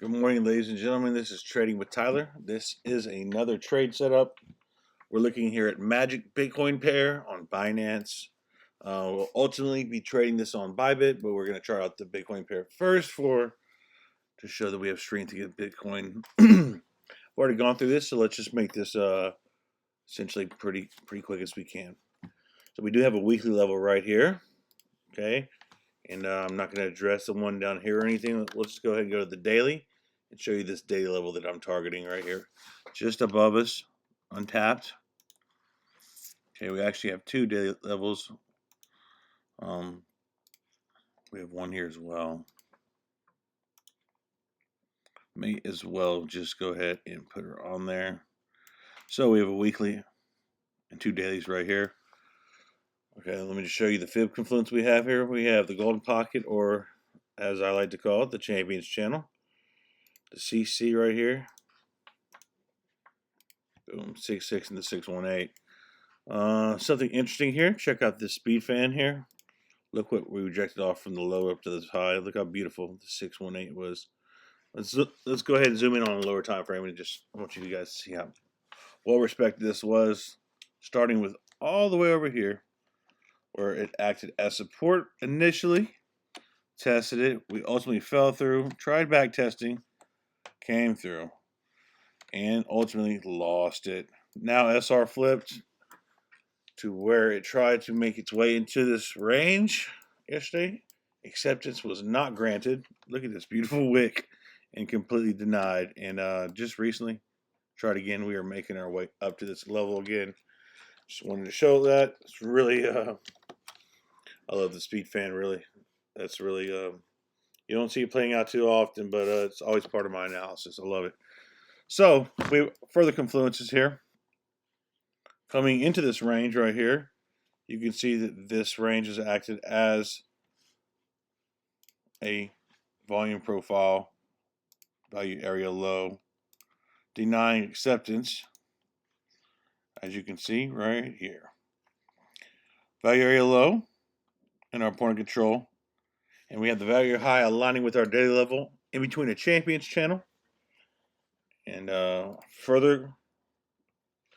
Good morning, ladies and gentlemen. This is Trading with Tyler. This is another trade setup. We're looking here at Magic Bitcoin pair on Binance. We'll ultimately be trading this on Bybit, but we're going to try out the Bitcoin pair first to show that we have strength to get Bitcoin. We've already gone through this, so let's just make this essentially pretty quick as we can. So we do have a weekly level right here, okay? And I'm not going to address the one down here or anything. Let's just go ahead and go to the daily and show you this daily level that I'm targeting right here. Just above us, untapped. Okay, we actually have two daily levels. We have one here as well. May as well just go ahead and put her on there. So we have a weekly and two dailies right here. Okay, let me just show you the fib confluence we have here. We have the golden pocket, or as I like to call it, the champions channel. The CC right here. Boom, 6.6 and the 6.18. Something interesting here. Check out this speed fan here. Look what we rejected off from the low up to the high. Look how beautiful the 6.18 was. Let's go ahead and zoom in on a lower time frame and just I want you guys to see how well respected this was. Starting with all the way over here, where it acted as support initially. Tested it. We ultimately fell through. Tried back testing. Came through. And ultimately lost it. Now SR flipped to where it tried to make its way into this range yesterday. Acceptance was not granted. Look at this beautiful wick, and completely denied. And just recently tried again. We are making our way up to this level again. Just wanted to show that. It's really I love the speed fan. Really, that's really you don't see it playing out too often, but it's always part of my analysis. I love it. So we have further confluences here. Coming into this range right here, you can see that this range has acted as a volume profile, value area low, denying acceptance, as you can see right here. Value area low and our point of control. And we have the value high aligning with our daily level in between a champions channel. And further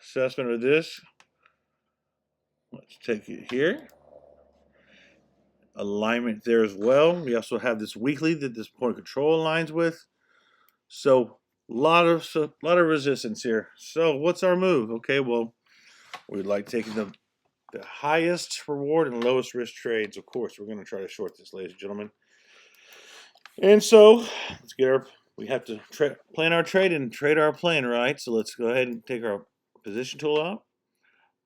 assessment of this, let's take it here. Alignment there as well. We also have this weekly that this point of control aligns with. So a lot of resistance here. So what's our move? Okay, well, we'd like taking the highest reward and lowest risk trades. Of course, we're going to try to short this, ladies and gentlemen. And so let's get we have to plan our trade and trade our plan, right? So let's go ahead and take our position tool out,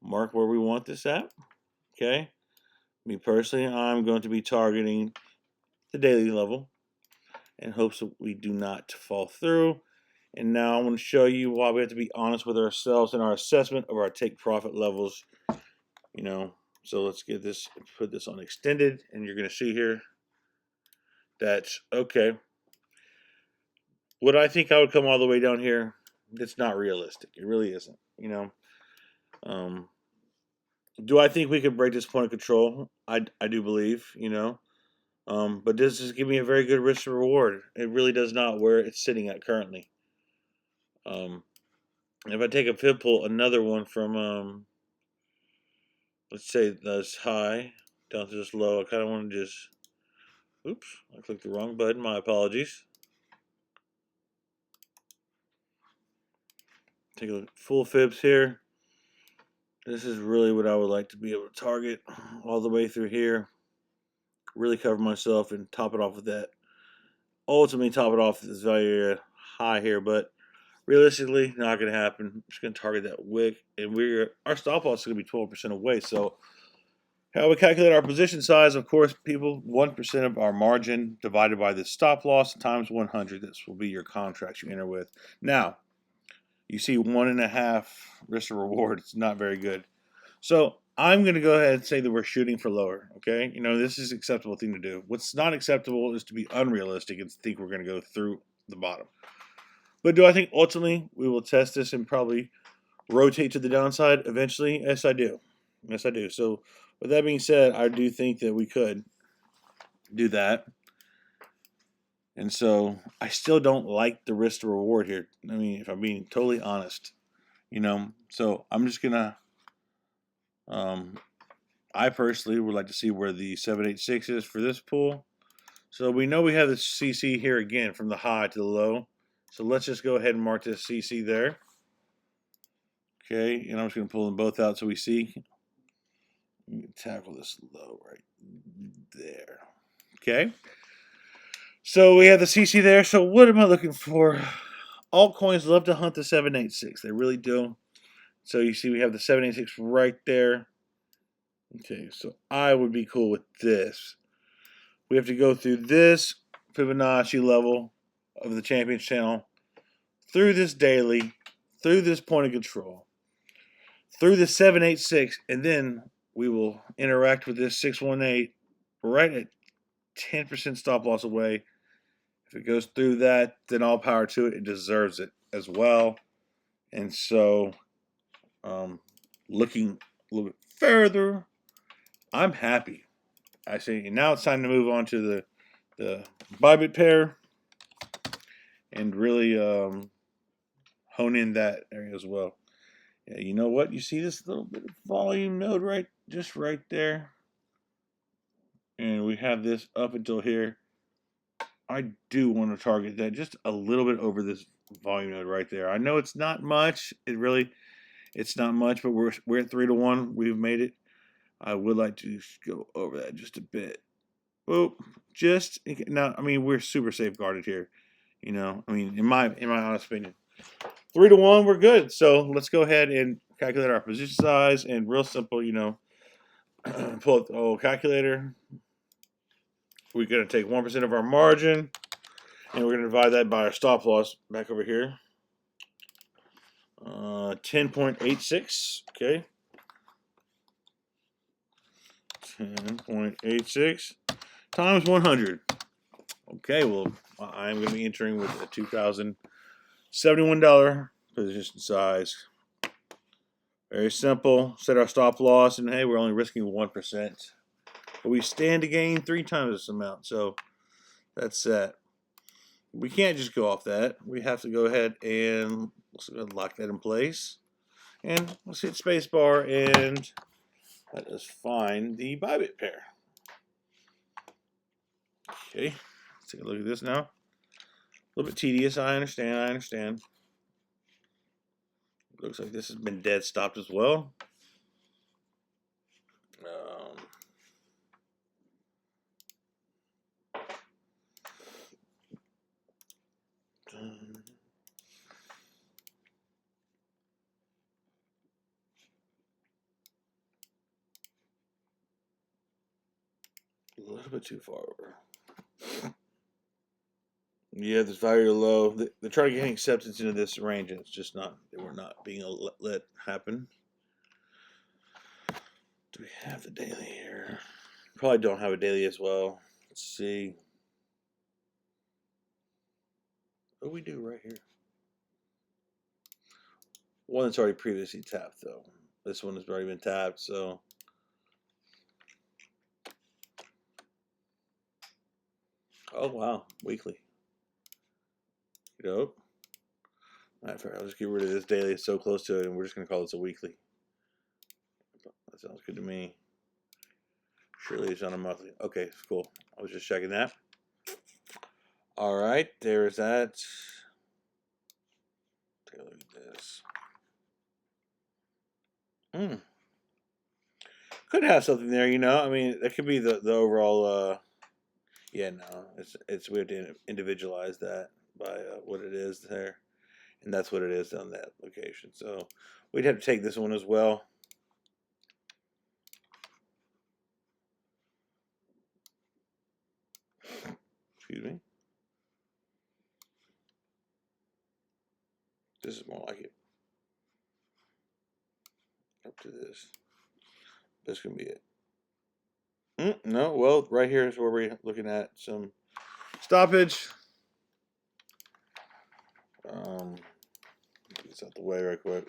mark where we want this at. Okay. Me personally, I'm going to be targeting the daily level in hopes that we do not fall through. And now I want to show you why we have to be honest with ourselves in our assessment of our take profit levels. So let's get this, put this on extended, and you're going to see here that, okay, would I think I would come all the way down here? It's not realistic. It really isn't, Do I think we could break this point of control? I do believe, but this is giving me a very good risk to reward. It really does not where it's sitting at currently. If I take a fib pull, another one from, let's say this high down to this low, I kind of want to just, oops, I clicked the wrong button. My apologies. Take a look at full fibs here. This is really what I would like to be able to target all the way through here. Really cover myself and top it off with that. Ultimately top it off with this value high here, but realistically, not going to happen. I'm just going to target that wick, and our stop loss is going to be 12% away. So how we calculate our position size, of course, people, 1% of our margin divided by the stop loss times 100. This will be your contract you enter with. Now, you see 1.5 risk to reward. It's not very good. So I'm going to go ahead and say that we're shooting for lower, okay? This is an acceptable thing to do. What's not acceptable is to be unrealistic and think we're going to go through the bottom. But do I think ultimately we will test this and probably rotate to the downside eventually? Yes, I do. Yes, I do. So with that being said, I do think that we could do that. And so I still don't like the risk to reward here. I mean, if I'm being totally honest, so I'm just gonna. I personally would like to see where the 786 is for this pool. So we know we have the CC here again from the high to the low. So let's just go ahead and mark this CC there. Okay, and I'm just going to pull them both out so we see. Tackle this low right there. Okay. So we have the CC there. So what am I looking for? Altcoins love to hunt the 786. They really do. So you see we have the 786 right there. Okay, so I would be cool with this. We have to go through this Fibonacci level of the Champions Channel, through this daily, through this point of control, through the 786, and then we will interact with this 618 right at 10% stop loss away. If it goes through that, then all power to it. It deserves it as well. And so, looking a little bit further, I'm happy. I see. And now it's time to move on to the Bybit pair and really hone in that area as well. Yeah, you know what? You see this little bit of volume node just right there? And we have this up until here. I do want to target that just a little bit over this volume node right there. I know it's not much. It's not much, but we're at 3-1. We've made it. I would like to go over that just a bit. Well, just now. I mean, we're super safeguarded here. I mean, in my honest opinion, 3-1, we're good. So let's go ahead and calculate our position size. And real simple, pull up the old calculator. We're going to take 1% of our margin, and we're going to divide that by our stop loss back over here. 10.86. Okay. 10.86 times 100. Okay, well, I'm going to be entering with a $2,071 position size. Very simple. Set our stop loss, and hey, we're only risking 1%. But we stand to gain 3 times this amount, so that's set. We can't just go off that. We have to go ahead and lock that in place. And let's hit spacebar, and let us find the Bybit pair. Okay, let's take a look at this now. A little bit tedious, I understand. Looks like this has been dead stopped as well. A little bit too far over. Yeah, this value low. They're trying to get acceptance into this range, and it's just not. They were not being let happen. Do we have the daily here? Probably don't have a daily as well. Let's see. Oh, we do right here. One that's already previously tapped, though. This one has already been tapped, so. Oh, wow. Weekly. Nope. I'll just get rid of this daily. It's so close to it, and we're just going to call this a weekly. That sounds good to me. Surely it's on a monthly. Okay, cool. I was just checking that. All right, there is that. Take a look at this. Could have something there, I mean, that could be the overall. Yeah, no, it's we have to individualize that by what it is there, and that's what it is on that location. So we'd have to take this one as well. Excuse me. This is more like it. Up to this. This can be it. No, well, right here is where we're looking at some stoppage. Get this out the way right quick.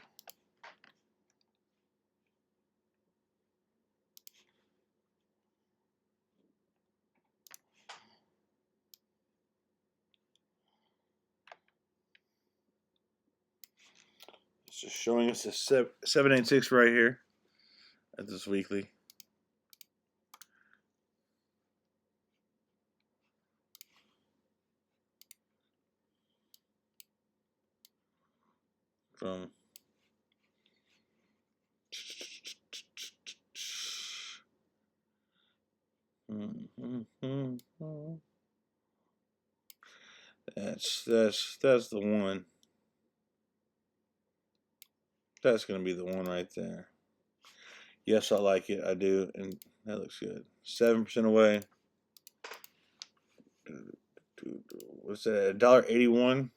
Just showing us a 786 right here at this weekly. From that's the one. That's gonna be the one right there. Yes, I like it. I do, and that looks good. 7% away. What's that? $1.81.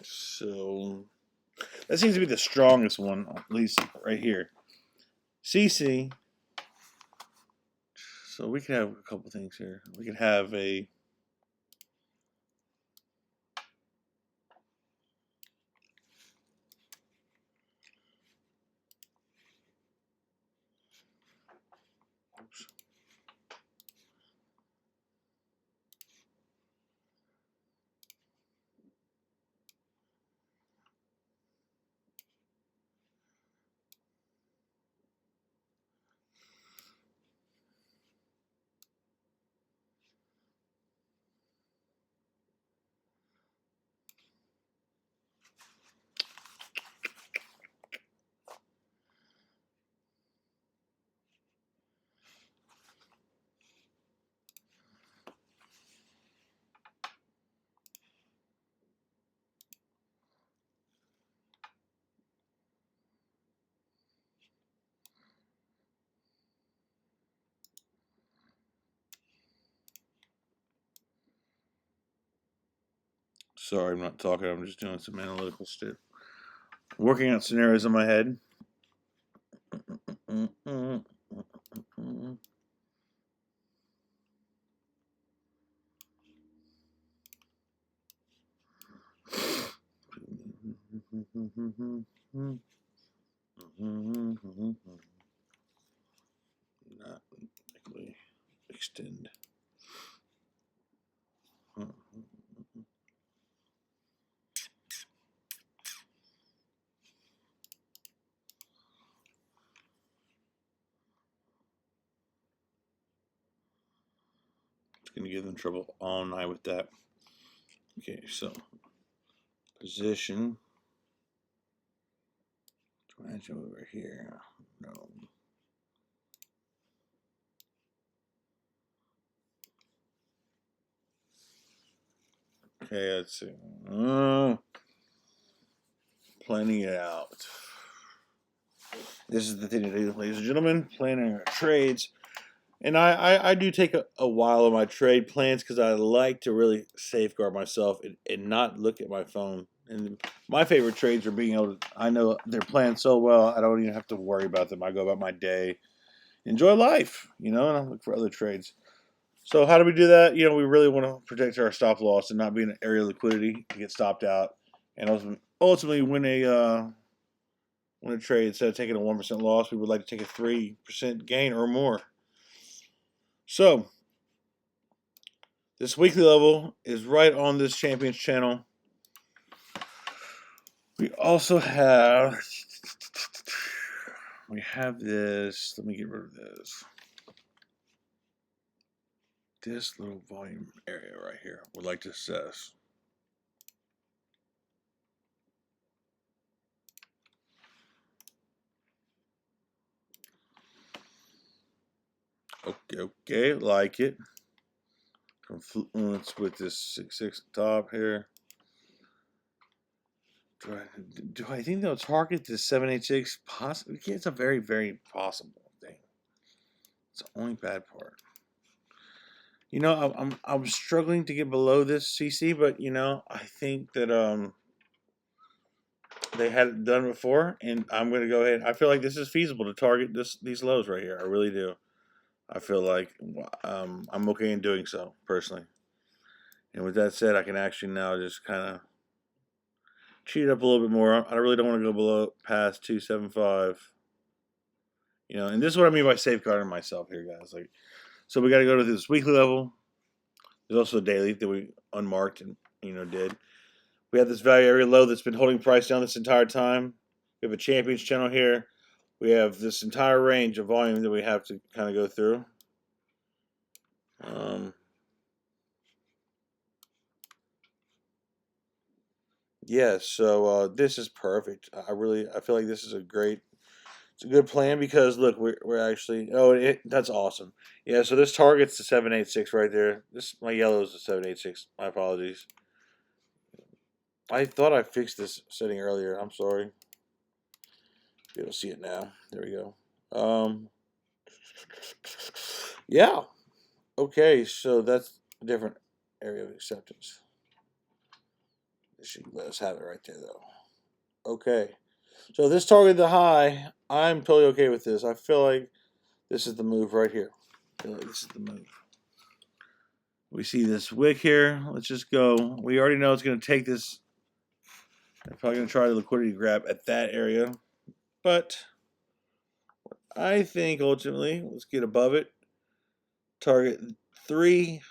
So that seems to be the strongest one, at least right here. CC. So we can have a couple things here. We can have a oops. Sorry, I'm not talking. I'm just doing some analytical stuff. Working out scenarios in my head. Not likely extend. It's gonna give them trouble all night with that. Okay, so position. Imagine over here. No. Okay, let's see. Planning it out. This is the thing to do, ladies and gentlemen. Planning our trades. And I do take a while on my trade plans because I like to really safeguard myself and not look at my phone. And my favorite trades are being able to, I know they're planned so well, I don't even have to worry about them. I go about my day, enjoy life, and I look for other trades. So how do we do that? We really want to protect our stop loss and not be in an area of liquidity to get stopped out. And ultimately, when a trade, instead of taking a 1% loss, we would like to take a 3% gain or more. So this weekly level is right on this Champions channel. We also have this. Let me get rid of this. This little volume area right here. Would like to assess. Okay, like it. Confluence with this 6.6 top here. Do I think they'll target this 7.86? Possibly. It's a very, very possible thing. It's the only bad part. I'm struggling to get below this CC, but I think that they had it done before, and I'm going to go ahead. I feel like this is feasible to target these lows right here. I really do. I feel like I'm okay in doing so personally. And with that said, I can actually now just kind of cheat up a little bit more. I really don't want to go below past 275. You know, and this is what I mean by safeguarding myself here, guys. Like, so we got to go to this weekly level. There's also a daily that we unmarked and did. We have this value area low that's been holding price down this entire time. We have a champions channel here. We have this entire range of volume that we have to kind of go through. Yeah, so this is perfect. I feel like this is it's a good plan because look, we're actually that's awesome. Yeah, so this target's the 786 right there. This my yellow is the 786. My apologies. I thought I fixed this setting earlier. I'm sorry. You'll see it now. There we go. Yeah. Okay, so that's a different area of acceptance. This should let us have it right there, though. Okay. So this target the high, I'm totally okay with this. I feel like this is the move right here. I feel like this is the move. We see this wick here. Let's just go. We already know it's going to take this. I'm probably going to try the liquidity grab at that area. But I think ultimately, let's get above it. Target 3.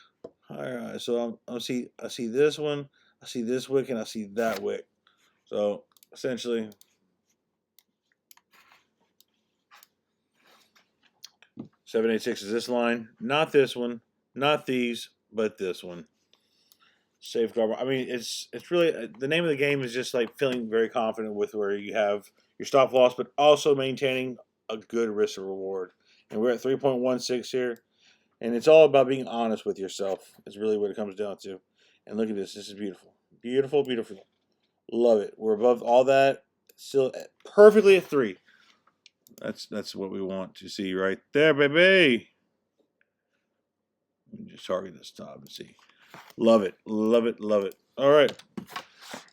All right, so I see this one, I see this wick, and I see that wick. So essentially, 786 is this line, not this one, not these, but this one. Safeguard. I mean, it's really the name of the game is just like feeling very confident with where you have your stop loss, but also maintaining a good risk to reward. And we're at 3.16 here, and it's all about being honest with yourself. Is really what it comes down to. And look at this. This is beautiful, beautiful, beautiful. Love it. We're above all that. Still perfectly at 3. That's what we want to see right there, baby. Let me just target this top and see. Love it. Love it. Love it. All right.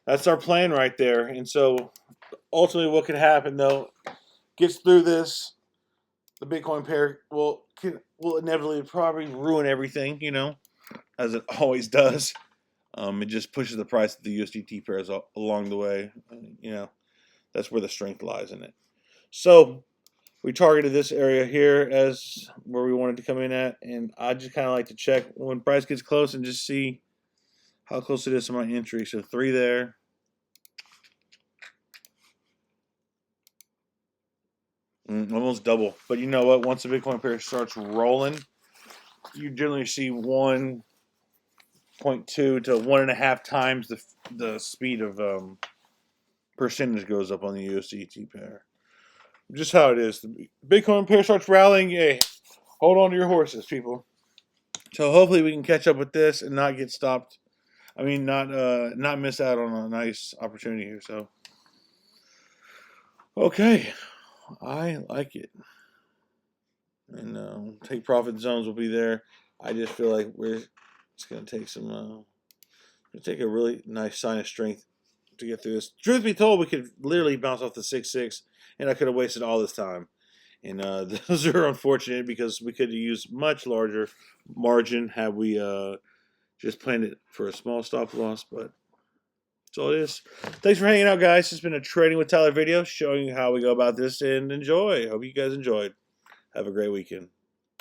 That's our plan right there. And so ultimately what could happen though, gets through this, the Bitcoin pair will inevitably probably ruin everything, as it always does. It just pushes the price of the USDT pairs along the way. That's where the strength lies in it. So we targeted this area here as where we wanted to come in at, and I just kind of like to check when price gets close and just see how close it is to my entry. So 3 there. Almost double. But you know what? Once the Bitcoin pair starts rolling, you generally see 1.2 to 1.5 times the speed of percentage goes up on the USDT pair. Just how it is. The Bitcoin pair starts rallying. Hey, hold on to your horses, people. So hopefully we can catch up with this and not get stopped. I mean, not miss out on a nice opportunity here. So, okay, I like it. And take profit zones will be there. I just feel like it's going to take take a really nice sign of strength to get through this. Truth be told, we could literally bounce off the 6.6, and I could have wasted all this time. And those are unfortunate because we could have used much larger margin had we just planned it for a small stop loss. But that's all it is. Thanks for hanging out, guys. It's been a Trading with Tyler video showing you how we go about this, and enjoy. Hope you guys enjoyed. Have a great weekend.